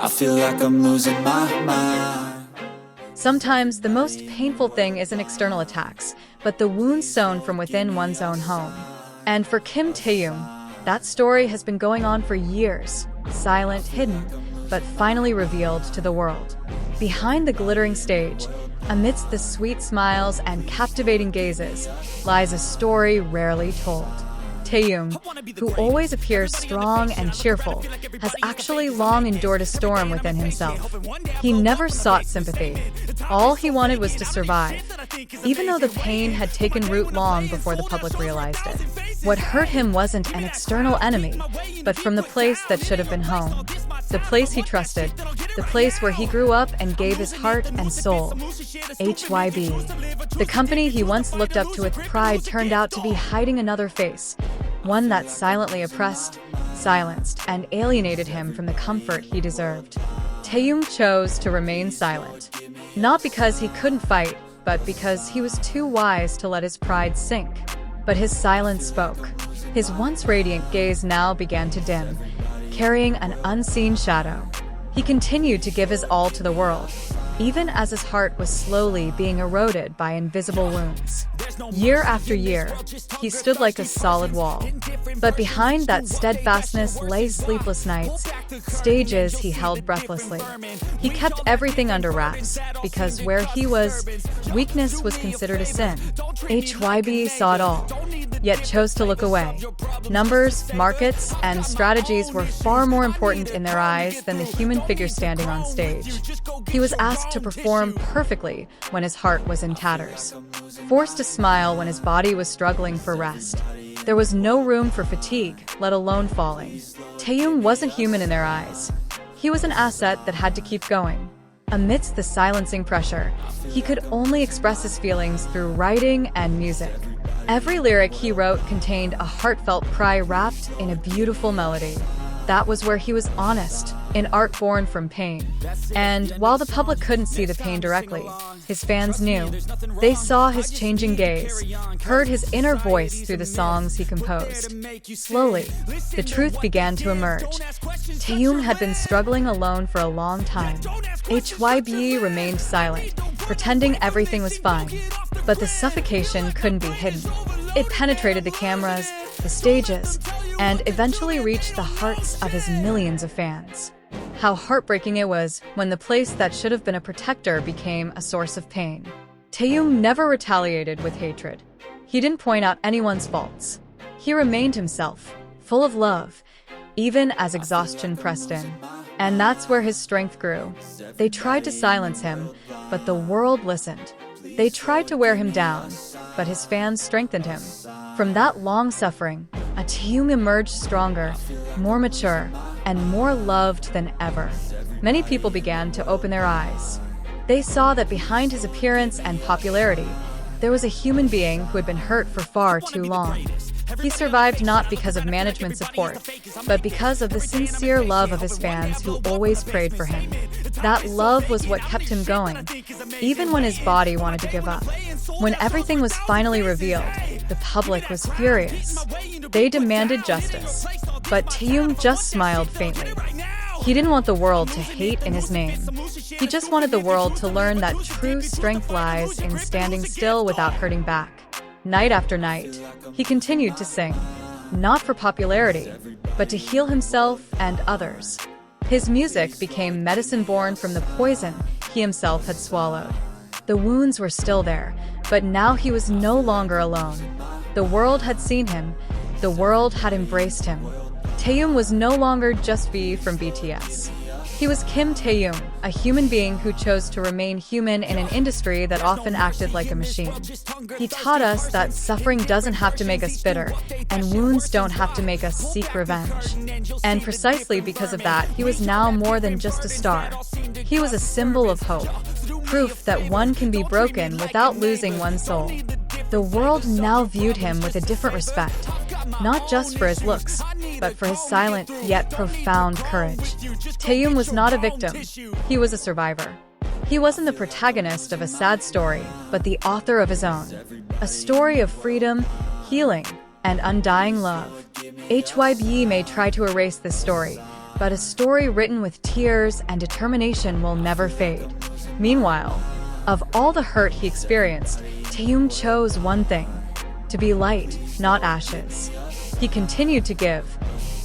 I feel like I'm losing my mind. Sometimes the most painful thing isn't external attacks, but the wounds sown from within one's own home. And for Kim Taehyung, that story has been going on for years, silent, hidden, but finally revealed to the world. Behind the glittering stage, amidst the sweet smiles and captivating gazes, lies a story rarely told. Taehyung, who always appears strong and cheerful, has actually long endured a storm within himself. He never sought sympathy. All he wanted was to survive, even though the pain had taken root long before the public realized it. What hurt him wasn't an external enemy, but from the place that should have been home. The place he trusted, the place where he grew up and gave his heart and soul. HYBE. The company he once looked up to with pride turned out to be hiding another face, one that silently oppressed, silenced, and alienated him from the comfort he deserved. Taehyung chose to remain silent, not because he couldn't fight, but because he was too wise to let his pride sink. But his silence spoke. His once radiant gaze now began to dim, carrying an unseen shadow. He continued to give his all to the world, even as his heart was slowly being eroded by invisible wounds. Year after year, he stood like a solid wall. But behind that steadfastness lay sleepless nights, stages he held breathlessly. He kept everything under wraps, because where he was, weakness was considered a sin. HYBE saw it all, yet chose to look away. Numbers, markets, and strategies were far more important in their eyes than the human figure standing on stage. He was asked to perform perfectly when his heart was in tatters, forced to smile when his body was struggling for rest. There was no room for fatigue, let alone falling. Taehyung wasn't human in their eyes. He was an asset that had to keep going. Amidst the silencing pressure, he could only express his feelings through writing and music. Every lyric he wrote contained a heartfelt cry wrapped in a beautiful melody. That was where he was honest, in art born from pain. And while the public couldn't see the pain directly, his fans knew. They saw his changing gaze, heard his inner voice through the songs he composed. Slowly, the truth began to emerge. Taehyung had been struggling alone for a long time. HYBE remained silent, pretending everything was fine. But the suffocation couldn't be hidden. It penetrated the cameras, the stages, and eventually reached the hearts of his millions of fans. How heartbreaking it was when the place that should have been a protector became a source of pain. Taehyung never retaliated with hatred. He didn't point out anyone's faults. He remained himself, full of love, even as exhaustion pressed in. And that's where his strength grew. They tried to silence him, but the world listened. They tried to wear him down, but his fans strengthened him. From that long suffering, a Taehyung emerged stronger, more mature, and more loved than ever. Many people began to open their eyes. They saw that behind his appearance and popularity, there was a human being who had been hurt for far too long. He survived not because of management support, but because of the sincere love of his fans who always prayed for him. That love was what kept him going, even when his body wanted to give up. When everything was finally revealed, the public was furious. They demanded justice, but Taehyung just smiled faintly. He didn't want the world to hate in his name. He just wanted the world to learn that true strength lies in standing still without hurting back. Night after night, he continued to sing, not for popularity, but to heal himself and others. His music became medicine born from the poison he himself had swallowed. The wounds were still there, but now he was no longer alone. The world had seen him. The world had embraced him. Taehyung was no longer just V from BTS. He was Kim Taehyung, a human being who chose to remain human in an industry that often acted like a machine. He taught us that suffering doesn't have to make us bitter, and wounds don't have to make us seek revenge. And precisely because of that, he was now more than just a star. He was a symbol of hope, proof that one can be broken without losing one's soul. The world now viewed him with a different respect, not just for his looks, but for his silent yet profound courage. Taehyung was not a victim, he was a survivor. He wasn't the protagonist of a sad story, but the author of his own. A story of freedom, healing, and undying love. HYBE may try to erase this story, but a story written with tears and determination will never fade. Meanwhile, of all the hurt he experienced, Taehyung chose one thing: to be light, not ashes. He continued to give,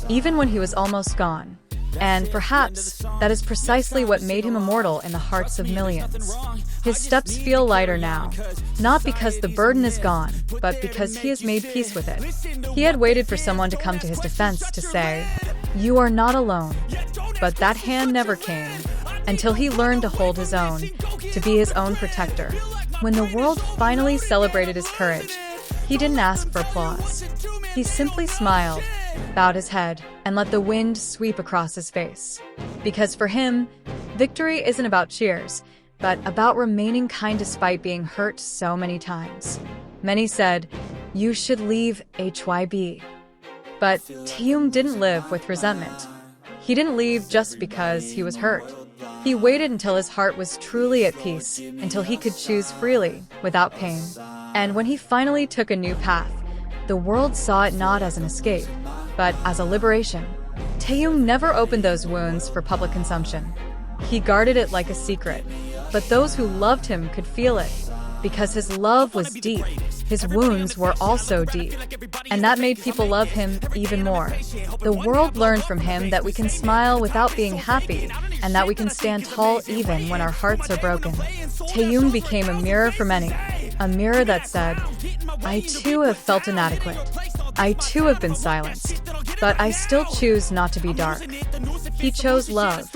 even when he was almost gone. And perhaps that is precisely what made him immortal in the hearts of millions. His steps feel lighter now, not because the burden is gone, but because he has made peace with it. He had waited for someone to come to his defense to say, "You are not alone." But that hand never came, until he learned to hold his own, to be his own protector. When the world finally celebrated his courage, he didn't ask for applause. He simply smiled, bowed his head, and let the wind sweep across his face. Because for him, victory isn't about cheers, but about remaining kind despite being hurt so many times. Many said, "You should leave HYBE." But Taehyung didn't live with resentment. He didn't leave just because he was hurt. He waited until his heart was truly at peace, until he could choose freely, without pain. And when he finally took a new path, the world saw it not as an escape, but as a liberation. Taehyung never opened those wounds for public consumption. He guarded it like a secret, but those who loved him could feel it. Because his love was deep, his wounds were also deep. And that made people love him even more. The world learned from him that we can smile without being happy, and that we can stand tall even when our hearts are broken. Taehyung became a mirror for many, a mirror that said, "I too have felt inadequate. I too have been silenced, but I still choose not to be dark." He chose love,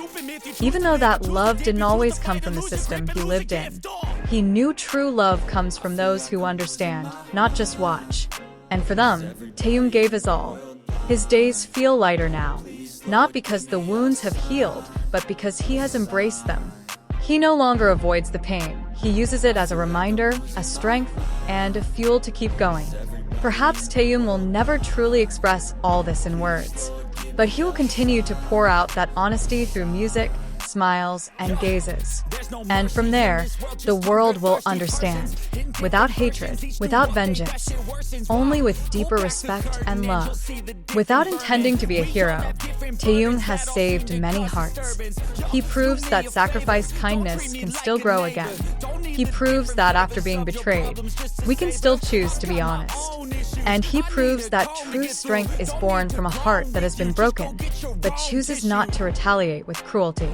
even though that love didn't always come from the system he lived in. He knew true love comes from those who understand, not just watch. And for them, Taehyung gave his all. His days feel lighter now, not because the wounds have healed, but because he has embraced them. He no longer avoids the pain. He uses it as a reminder, a strength, and a fuel to keep going. Perhaps Taehyung will never truly express all this in words, but he will continue to pour out that honesty through music, smiles, and gazes. And from there, the world will understand. Without hatred, without vengeance, only with deeper respect and love. Without intending to be a hero, Taehyung has saved many hearts. He proves that sacrificed kindness can still grow again. He proves that after being betrayed, we can still choose to be honest. And he proves that true strength is born from a heart that has been broken, but chooses not to retaliate with cruelty.